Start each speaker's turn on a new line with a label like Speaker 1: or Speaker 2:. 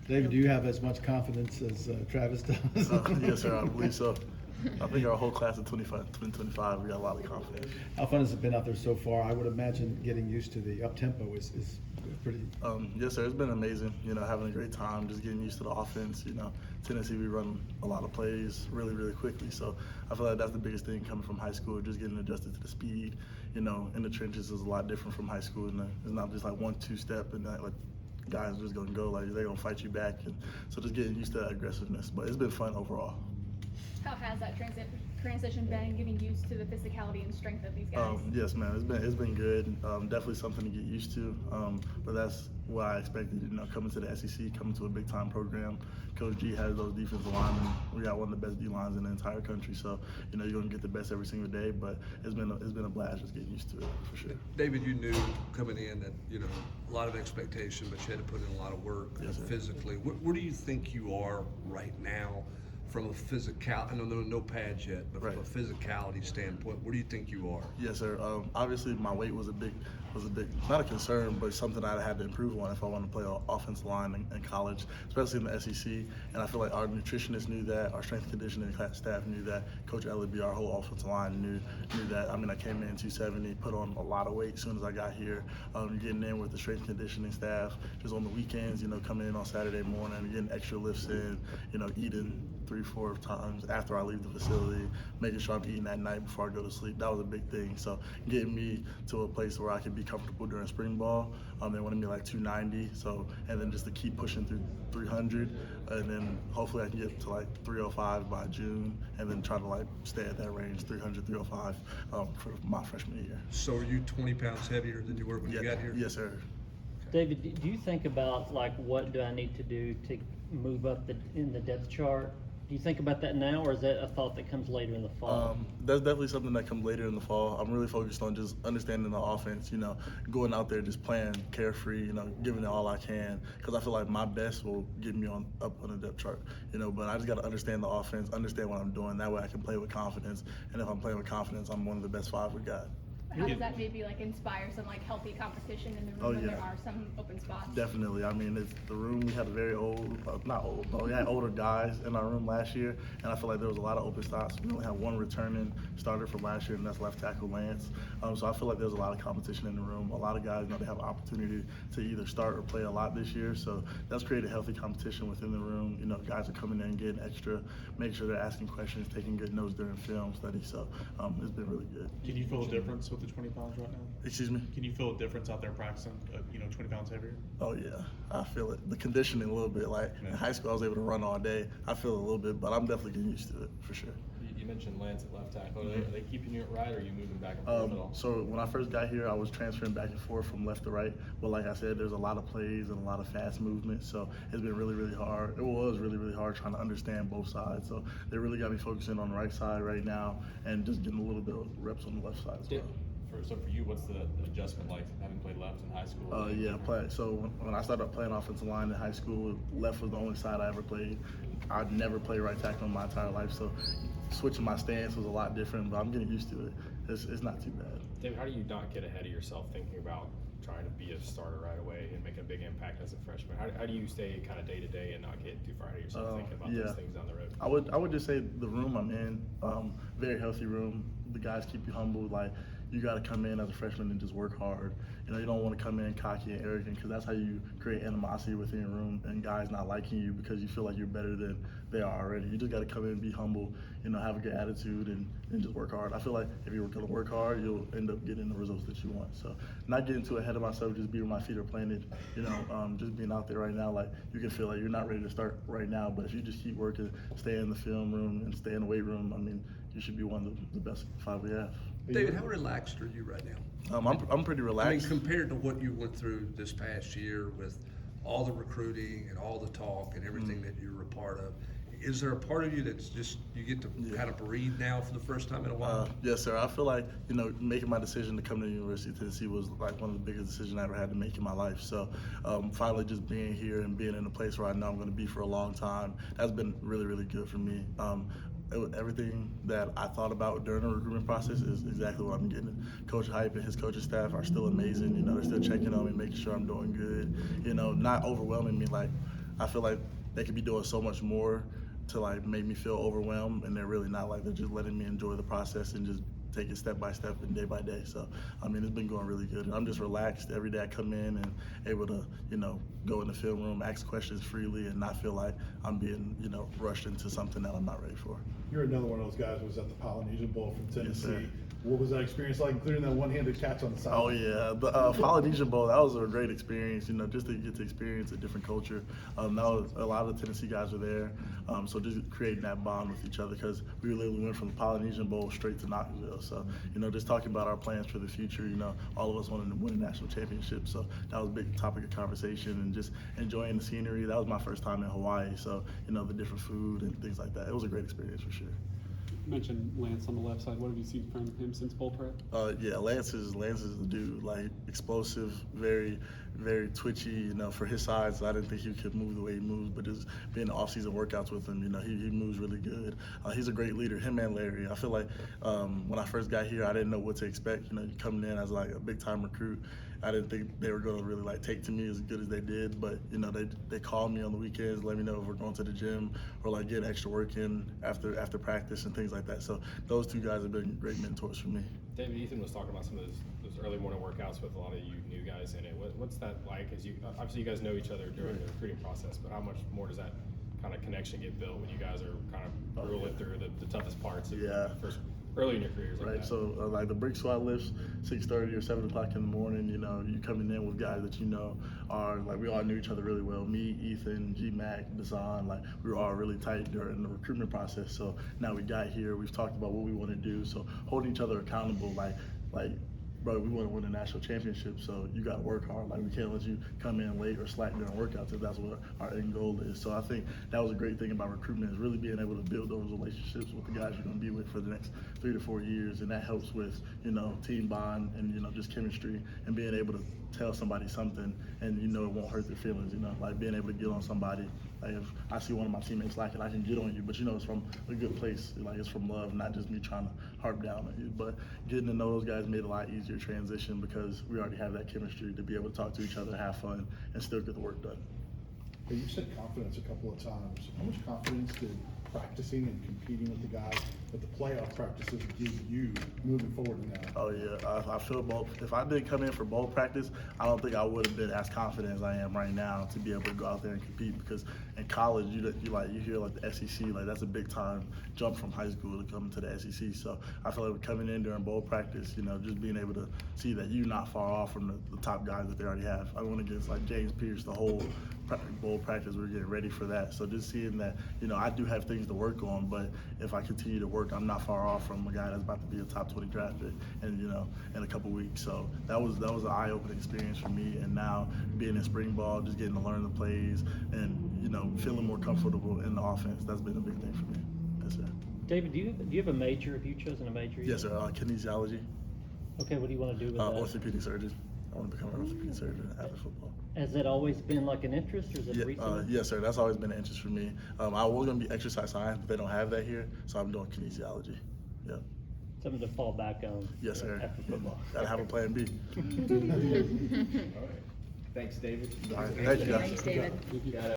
Speaker 1: David, do you have as much confidence as Travis does?
Speaker 2: Yes, sir, I believe so. I think our whole class of 2025, we got a lot of confidence.
Speaker 1: How fun has it been out there so far? I would imagine getting used to the up-tempo is pretty.
Speaker 2: Yes, sir, it's been amazing, having a great time, just getting used to the offense. Tennessee, we run a lot of plays really, really quickly. So I feel like that's the biggest thing coming from high school, just getting adjusted to the speed. In the trenches is a lot different from high school. And it's not just like 1-2 step and that, like, guys are just going to go, like, they're going to fight you back. And so just getting used to that aggressiveness. But it's been fun overall.
Speaker 3: How has that transition been, getting used to the physicality and strength of these guys?
Speaker 2: Yes, man, it's been good. Definitely something to get used to. But that's what I expected. Coming to the SEC, coming to a big time program. Coach G has those defensive linemen. We got one of the best D lines in the entire country. So you're gonna get the best every single day. But it's been a blast just getting used to it for sure.
Speaker 4: David, you knew coming in that a lot of expectation, but you had to put in a lot of work physically. Where do you think you are right now? From a physical, I know no pads yet, but from a physicality standpoint, where do you think you are?
Speaker 2: Yes, sir. Obviously, my weight was a big, not a concern, but something I had to improve on if I wanted to play offensive line in college, especially in the SEC. And I feel like our nutritionists knew that, our strength and conditioning staff knew that, Coach Ellaby, our whole offensive line knew that. I mean, I came in 270, put on a lot of weight as soon as I got here. Getting in with the strength and conditioning staff, just on the weekends, coming in on Saturday morning, getting extra lifts in, eating 3-4 times after I leave the facility, making sure I'm eating at night before I go to sleep. That was a big thing. So getting me to a place where I could be comfortable during spring ball. They wanted me like 290. So, and then just to keep pushing through 300, and then hopefully I can get to like 305 by June, and then try to like stay at that range, 300, 305 for my freshman year.
Speaker 4: So are you 20 pounds heavier than you were when you got here?
Speaker 2: Yes, sir.
Speaker 5: David, do you think about like what do I need to do to move up in the depth chart? Do you think about that now, or is that a thought that comes later in the fall?
Speaker 2: That's definitely something that comes later in the fall. I'm really focused on just understanding the offense, going out there just playing carefree, giving it all I can, because I feel like my best will get me up on the depth chart, but I just got to understand the offense, understand what I'm doing. That way I can play with confidence, and if I'm playing with confidence, I'm one of the best 5 we got.
Speaker 3: How does that maybe inspire some healthy competition in the room when there are some open spots?
Speaker 2: Definitely. I mean, it's the room. We had a very not old, but we had older guys in our room last year, and I feel like there was a lot of open spots. We only had one returning starter from last year, and that's left tackle Lance. So I feel like there's a lot of competition in the room. A lot of guys they have an opportunity to either start or play a lot this year, so that's created healthy competition within the room. Guys are coming in, getting extra, making sure they're asking questions, taking good notes during film study. So it's been really good.
Speaker 6: Can you feel a difference with the 20 pounds right now?
Speaker 2: Excuse me?
Speaker 6: Can you feel a difference out there practicing, 20 pounds heavier?
Speaker 2: Oh yeah, I feel it. The conditioning a little bit. Like in high school, I was able to run all day. I feel it a little bit, but I'm definitely getting used to it for sure.
Speaker 7: You mentioned Lance at left tackle. Are they keeping you at right, or are you moving back and forth at all?
Speaker 2: So when I first got here, I was transferring back and forth from left to right. But like I said, there's a lot of plays and a lot of fast movement. So it's been really, really hard. It was really, really hard trying to understand both sides. So they really got me focusing on the right side right now and just getting a little bit of reps on the left side as well.
Speaker 7: So for you, what's the adjustment like having played left in high school?
Speaker 2: So when I started playing offensive line in high school, left was the only side I ever played. I'd never played right tackle in my entire life, so switching my stance was a lot different, but I'm getting used to it. It's not too bad.
Speaker 7: David, how do you not get ahead of yourself thinking about trying to be a starter right away and make a big impact as a freshman? How do you stay kind of day to day and not get too far ahead of yourself thinking about those things down the road?
Speaker 2: I would just say the room I'm in, very healthy room. The guys keep you humble. Like, you got to come in as a freshman and just work hard. You don't want to come in cocky and arrogant, because that's how you create animosity within your room and guys not liking you because you feel like you're better than they are already. You just got to come in and be humble, have a good attitude and just work hard. I feel like if you're going to work hard, you'll end up getting the results that you want. So not getting too ahead of myself, just be where my feet are planted. Just being out there right now, like, you can feel like you're not ready to start right now, but if you just keep working, stay in the film room and stay in the weight room, I mean, you should be one of the best 5 we have.
Speaker 4: David, how relaxed are you right now?
Speaker 2: I'm pretty relaxed.
Speaker 4: I mean, compared to what you went through this past year with all the recruiting and all the talk and everything that you're a part of, is there a part of you that's just, you get to kind of breathe now for the first time in a while?
Speaker 2: Yes, sir. I feel like, making my decision to come to the University of Tennessee was like one of the biggest decisions I ever had to make in my life. So finally just being here and being in a place where I know I'm going to be for a long time, that's been really, really good for me. Everything that I thought about during the recruitment process is exactly what I'm getting. Coach Hype and his coaching staff are still amazing. They're still checking on me, making sure I'm doing good. Not overwhelming me like I feel like they could be doing so much more to like make me feel overwhelmed, and they're really not. Like, they're just letting me enjoy the process and just take it step by step and day by day. So, I mean, it's been going really good. And I'm just relaxed every day I come in and able to, you know, go in the film room, ask questions freely, and not feel like I'm being, you know, rushed into something that I'm not ready for.
Speaker 8: You're another one of those guys who was at the Polynesian Bowl from
Speaker 2: Yes,
Speaker 8: Tennessee.
Speaker 2: sir.
Speaker 8: What was that experience like, including that one-handed catch on the side?
Speaker 2: Oh yeah, the Polynesian Bowl, that was a great experience. You know, just to get to experience a different culture. That was, a lot of the Tennessee guys were there, so just creating that bond with each other, because we literally went from the Polynesian Bowl straight to Knoxville. So, you know, just talking about our plans for the future. You know, all of us wanted to win a national championship, so that was a big topic of conversation, and just enjoying the scenery. That was my first time in Hawaii, so you know, the different food and things like that. It was a great experience for sure.
Speaker 9: You mentioned Lance on the left side. What have you seen from him since bowl prep?
Speaker 2: Yeah, Lance is the dude, like explosive, very, very twitchy. You know, for his size, I didn't think he could move the way he moves, but just being in off-season workouts with him, you know, he moves really good. He's a great leader. Him and Larry. I feel like when I first got here, I didn't know what to expect. You know, you coming in as like a big-time recruit. I didn't think they were going to really like take to me as good as they did, but you know, they called me on the weekends, let me know if we're going to the gym or like getting extra work in after practice and things like that. So those two guys have been great mentors for me.
Speaker 7: David, Ethan was talking about some of those early morning workouts with a lot of you new guys in it. What's that like? As you obviously you guys know each other during the recruiting process, but how much more does that kind of connection get built when you guys are kind of rolling through the toughest parts of first early in your careers? Like
Speaker 2: right.
Speaker 7: that?
Speaker 2: So like the brick squad lifts 6:30 or 7 o'clock in the morning. You know, you coming in with guys that you know are like, we all knew each other really well. Me, Ethan, G Mac, Desan, like we were all really tight during the recruitment process. So now we got here, we've talked about what we want to do. So holding each other accountable, like bro, we want to win a national championship, so you got to work hard. Like, we can't let you come in late or slack during workouts if that's what our end goal is. So I think that was a great thing about recruitment, is really being able to build those relationships with the guys you're going to be with for the next 3 to 4 years, and that helps with, you know, team bond and, you know, just chemistry, and being able to tell somebody something and, you know, it won't hurt their feelings, you know, like being able to get on somebody. Like, if I see one of my teammates slacking, I can get on you, but you know, it's from a good place. Like, it's from love, not just me trying to harp down on you. But getting to know those guys made it a lot easier transition, because we already have that chemistry to be able to talk to each other, have fun, and still get the work done.
Speaker 8: Hey, you've said confidence a couple of times. How much confidence did practicing and competing with the guys at the playoff practices give you moving forward now?
Speaker 2: Oh yeah, I feel both. If I didn't come in for bowl practice, I don't think I would have been as confident as I am right now to be able to go out there and compete. Because in college, you hear like the SEC, like that's a big time jump from high school to come to the SEC. So I feel like coming in during bowl practice, you know, just being able to see that you're not far off from the top guys that they already have. I went against like James Pierce the whole bowl practice. We were getting ready for that. So just seeing that, you know, I do have things to work on, but if I continue to work, I'm not far off from a guy that's about to be a top 20 draft pick, and you know, in a couple weeks. So that was an eye-opening experience for me. And now being in spring ball, just getting to learn the plays, and you know, feeling more comfortable in the offense. That's been a big thing for me. Yes, sir.
Speaker 5: David, do you have a major? Have you chosen a major?
Speaker 2: Yes, sir. Kinesiology.
Speaker 5: Okay, what do you want to do with that?
Speaker 2: Orthopedic surgeon. I want to become an orthopedic surgeon after football.
Speaker 5: Has that always been like an interest, or is it recent?
Speaker 2: Yes, sir. That's always been an interest for me. I was going to be exercise science, but they don't have that here, so I'm doing kinesiology. Yeah.
Speaker 5: Something to fall back on.
Speaker 2: Yes, sir.
Speaker 5: After football.
Speaker 2: Gotta have a plan B.
Speaker 10: Thanks, David.
Speaker 2: All right. Thank you, guys.
Speaker 10: Thanks, David.